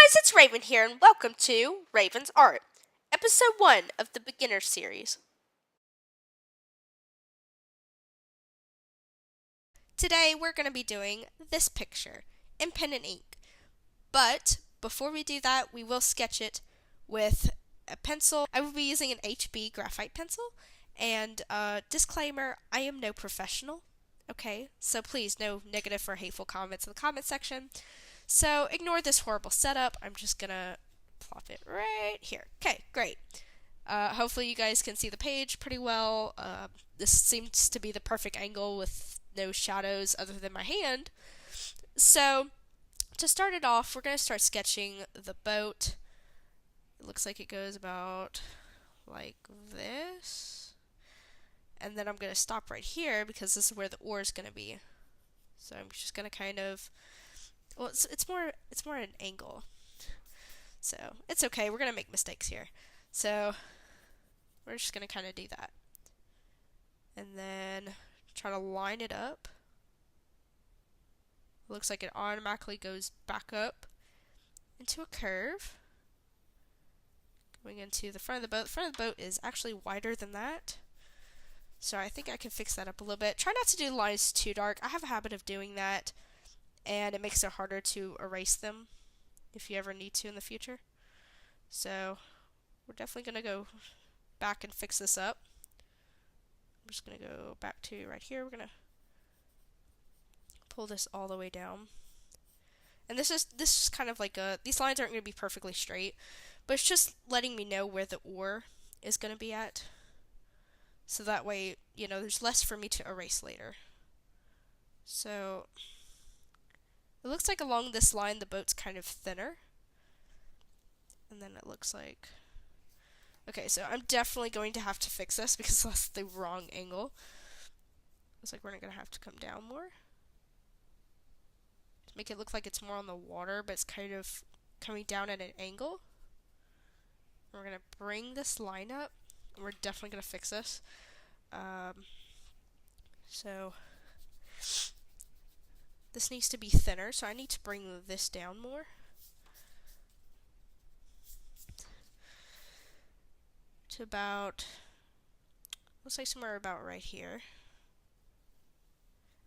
guys, it's Raven here, and welcome to Raven's Art, Episode 1 of the Beginner Series. Today, we're going to be doing this picture in pen and ink. But, before we do that, we will sketch it with a pencil. I will be using an HB graphite pencil, and disclaimer, I am no professional. Okay, so please, no negative or hateful comments in the comment section. So ignore this horrible setup. I'm just gonna plop it right here. Okay, great. Hopefully you guys can see the page pretty well. This seems to be the perfect angle with no shadows other than my hand. So to start it off, we're gonna start sketching the boat. It looks like it goes about like this. And then I'm gonna stop right here because this is where the oar is gonna be. So I'm just gonna kind of it's more an angle. So it's okay, we're gonna make mistakes here. So we're just gonna kind of do that. And then try to line it up. It looks like it automatically goes back up into a curve. Going into the front of the boat. The front of the boat is actually wider than that. So I think I can fix that up a little bit. Try not to do lines too dark. I have a habit of doing that, and it makes it harder to erase them if you ever need to in the future. So we're definitely going to go back and fix this up. I'm just going to go back to right here. We're going to pull this all the way down. And this is kind of like these lines aren't going to be perfectly straight, but it's just letting me know where the oar is going to be at. So that way, you know, there's less for me to erase later. So it looks like along this line the boat's kind of thinner. And then it looks like... Okay, so I'm definitely going to have to fix this because that's the wrong angle. Looks like we're going to have to come down more. To make it look like it's more on the water, but it's kind of coming down at an angle. And we're going to bring this line up. And we're definitely going to fix this. So this needs to be thinner, so I need to bring this down more. To about, looks like somewhere about right here.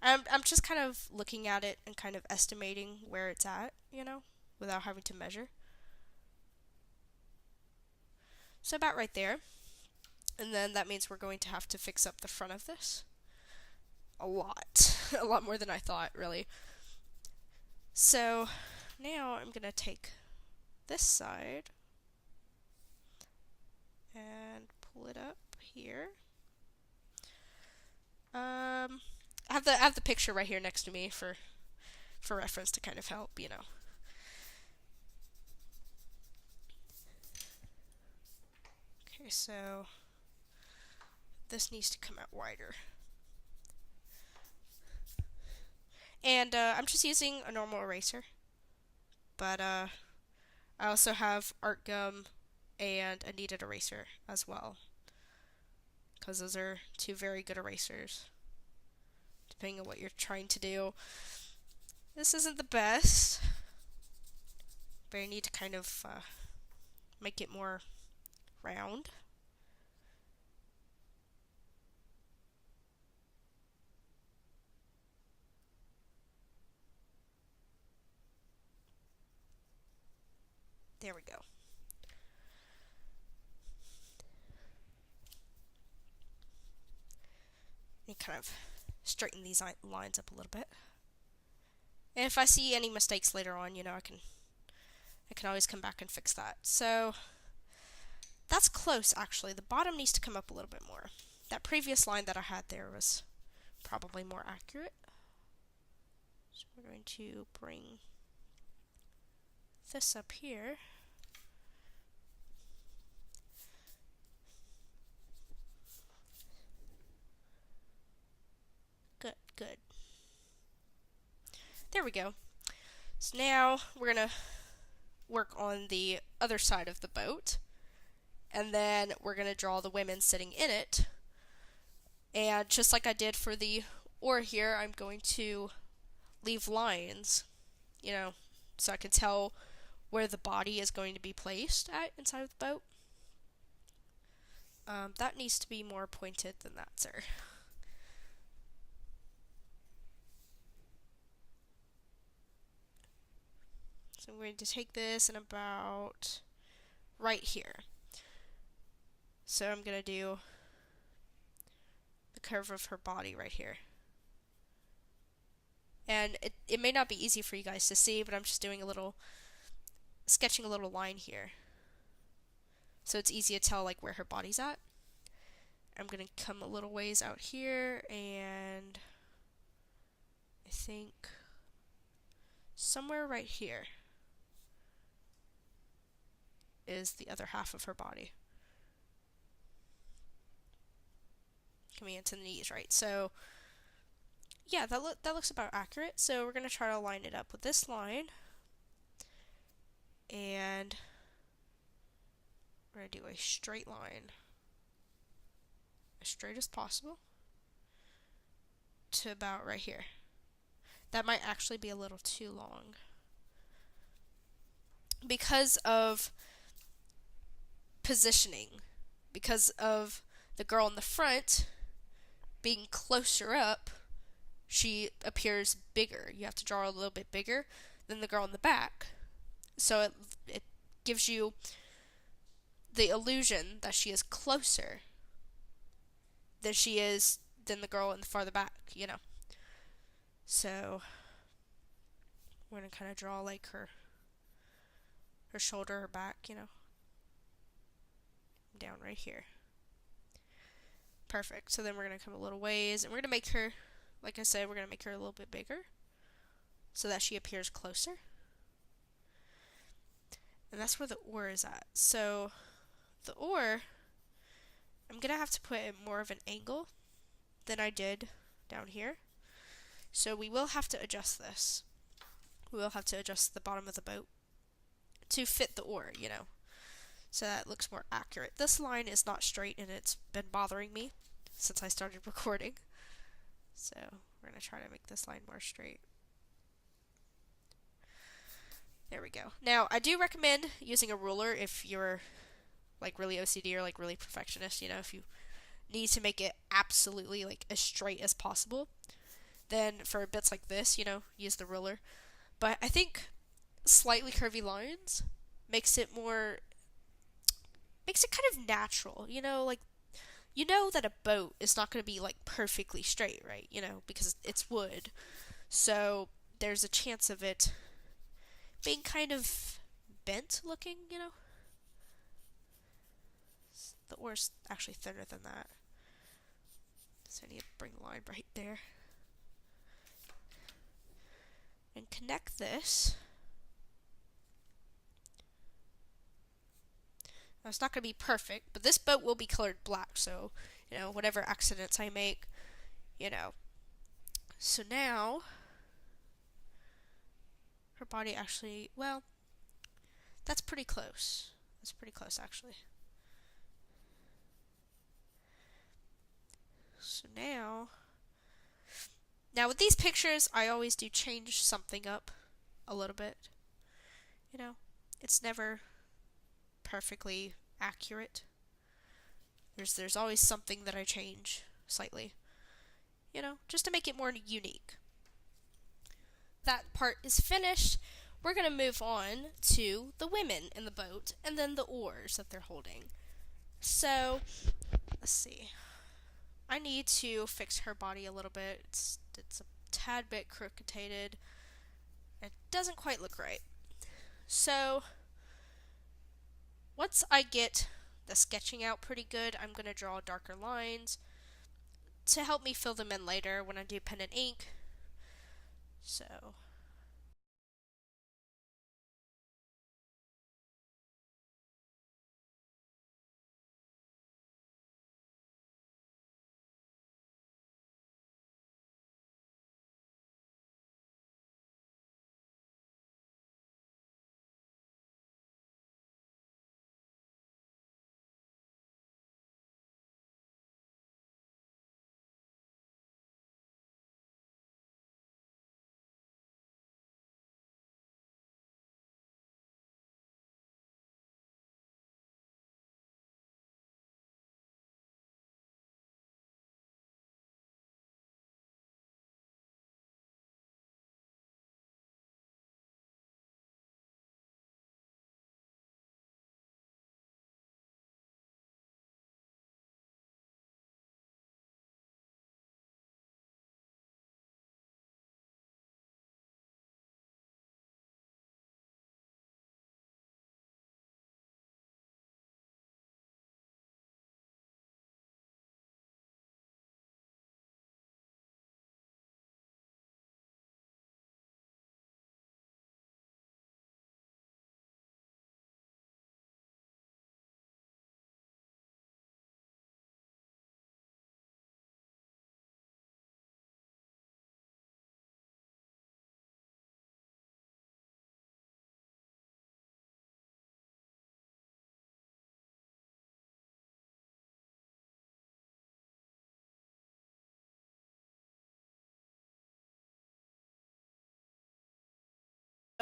I'm just kind of looking at it and kind of estimating where it's at, you know, without having to measure. So about right there. And then that means we're going to have to fix up the front of this. A lot. A lot more than I thought, really. So now I'm going to take this side and pull it up here. I have the picture right here next to me for reference to kind of help, you know. Okay, so this needs to come out wider. And I'm just using a normal eraser. But I also have art gum and a kneaded eraser as well. Because those are two very good erasers. Depending on what you're trying to do. This isn't the best. But I need to kind of make it more round. There we go. And kind of straighten these lines up a little bit. And if I see any mistakes later on, you know, I can always come back and fix that. So that's close, actually. The bottom needs to come up a little bit more. That previous line that I had there was probably more accurate. So we're going to bring this up here. Good. There we go. So now we're going to work on the other side of the boat. And then we're going to draw the women sitting in it. And just like I did for the oar here, I'm going to leave lines, you know, so I can tell where the body is going to be placed at inside of the boat. That needs to be more pointed than that, sir. So I'm going to take this and about right here. So I'm going to do the curve of her body right here. And it may not be easy for you guys to see, but I'm just doing sketching a little line here. So it's easy to tell like where her body's at. I'm going to come a little ways out here, and I think somewhere right here is the other half of her body. Coming into the knees, right? So yeah, that looks about accurate. So we're going to try to line it up with this line. And we're going to do a straight line. As straight as possible. To about right here. That might actually be a little too long. Because of positioning. Because of the girl in the front being closer up, she appears bigger. You have to draw a little bit bigger than the girl in the back. So it gives you the illusion that she is closer than the girl in the farther back, you know. So we're gonna kind of draw like her shoulder, her back, you know, down right here. Perfect. So then we're gonna come a little ways, and we're gonna make her, like I said, we're gonna make her a little bit bigger so that she appears closer. And that's where the oar is at. So the oar, I'm gonna have to put it more of an angle than I did down here. So we will have to adjust this. We will have to adjust the bottom of the boat to fit the oar, you know, so that it looks more accurate. This line is not straight, and it's been bothering me since I started recording. So we're gonna try to make this line more straight. There we go. Now, I do recommend using a ruler if you're like really OCD or like really perfectionist, you know, if you need to make it absolutely like as straight as possible. Then for bits like this, you know, use the ruler. But I think slightly curvy lines makes it kind of natural, you know, like, you know that a boat is not going to be like perfectly straight, right? You know, because it's wood. So there's a chance of it being kind of bent looking, you know. The oar's actually thinner than that. So I need to bring the line right there. And connect this. Now, it's not going to be perfect, but this boat will be colored black, so, you know, whatever accidents I make, you know. So now, her body actually, well, that's pretty close. That's pretty close, actually. So now with these pictures, I always do change something up a little bit. You know, it's never perfectly accurate. There's always something that I change slightly. You know, just to make it more unique. That part is finished. We're going to move on to the women in the boat and then the oars that they're holding. So, let's see. I need to fix her body a little bit. It's a tad bit crooked. It doesn't quite look right. So, once I get the sketching out pretty good, I'm going to draw darker lines to help me fill them in later when I do pen and ink. So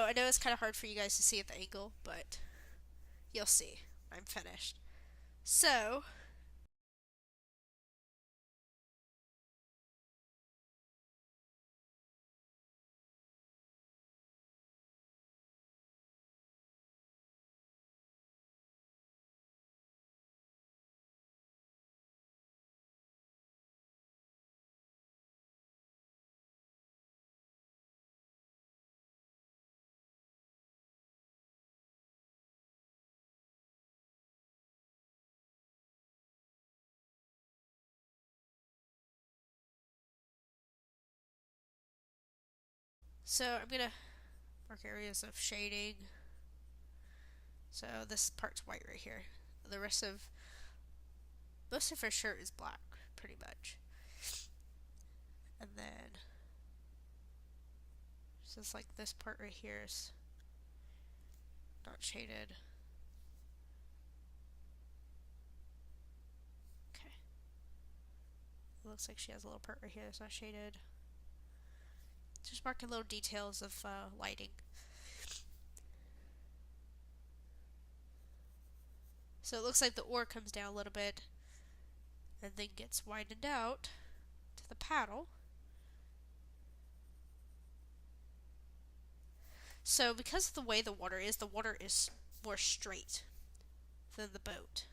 I know it's kind of hard for you guys to see at the angle, but you'll see. I'm finished. So, I'm gonna mark areas of shading. So this part's white right here. The rest of most of her shirt is black, pretty much. And then just like this part right here is not shaded. Okay. It looks like she has a little part right here that's not shaded. Just marking little details of lighting. So it looks like the oar comes down a little bit and then gets widened out to the paddle. So because of the way the water is more straight than the boat.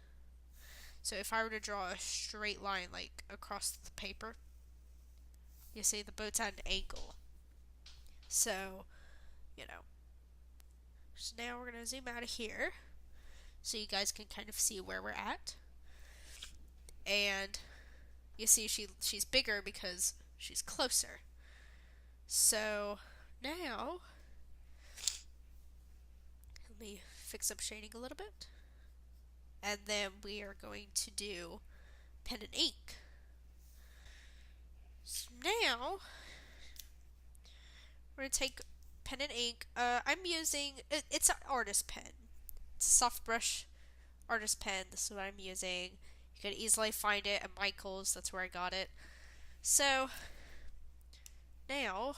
So if I were to draw a straight line like across the paper, you see the boat's at an angle. So, you know. So now we're going to zoom out of here so you guys can kind of see where we're at. And you see she's bigger because she's closer. So now, let me fix up shading a little bit. And then we are going to do pen and ink. So now, we're going to take pen and ink. I'm using, it's an artist pen. It's a soft brush artist pen. This is what I'm using. You can easily find it at Michael's. That's where I got it. So, now,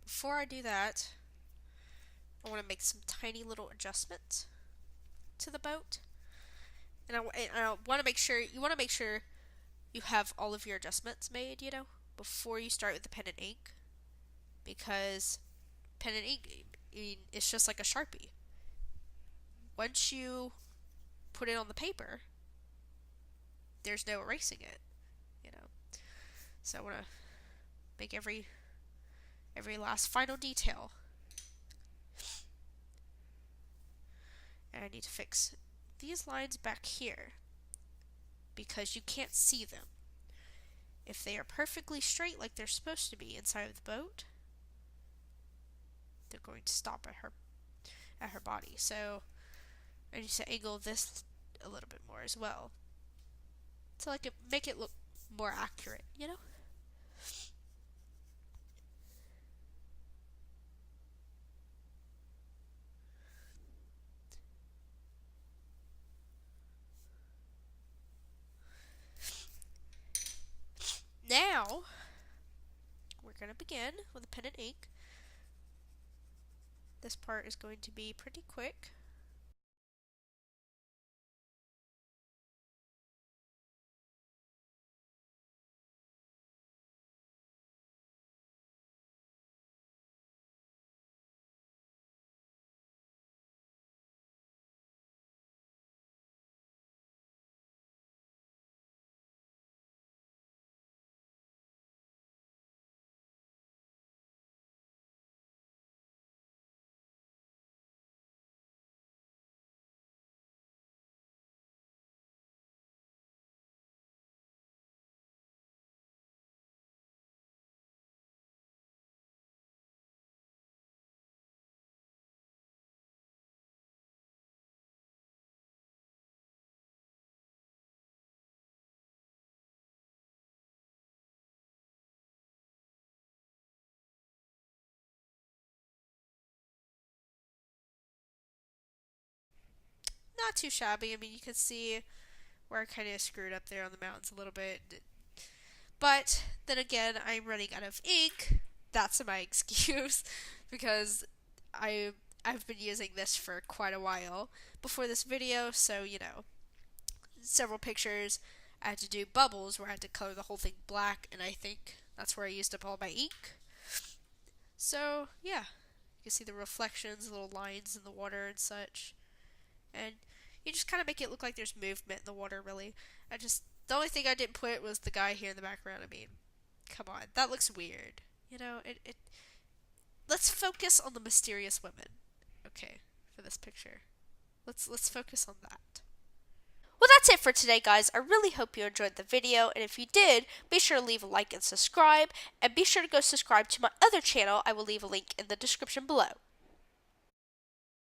before I do that, I want to make some tiny little adjustments to the boat. And I want to make sure, you have all of your adjustments made, before you start with the pen and ink. Because pen and ink, it's just like a Sharpie. Once you put it on the paper, there's no erasing it, So I want to make every last final detail. And I need to fix these lines back here because you can't see them. If they are perfectly straight like they're supposed to be inside of the boat, they're going to stop at her body. So I need to angle this a little bit more as well, so I can make it look more accurate, Now, we're going to begin with a pen and ink. This part is going to be pretty quick. Not too shabby. I mean, you can see where I kind of screwed up there on the mountains a little bit. But then again, I'm running out of ink. that's my excuse because I I've been using this for quite a while before this video, so several pictures. I had to do bubbles where I had to color the whole thing black, and I think that's where I used up all my ink. So yeah, you can see the reflections, little lines in the water and such, and you just kind of make it look like there's movement in the water. Really, the only thing I didn't put was the guy here in the background. I mean, come on, that looks weird. It. Let's focus on the mysterious women. Okay, for this picture, let's focus on that. Well, that's it for today, guys. I really hope you enjoyed the video, and if you did, be sure to leave a like and subscribe, and be sure to go subscribe to my other channel. I will leave a link in the description below.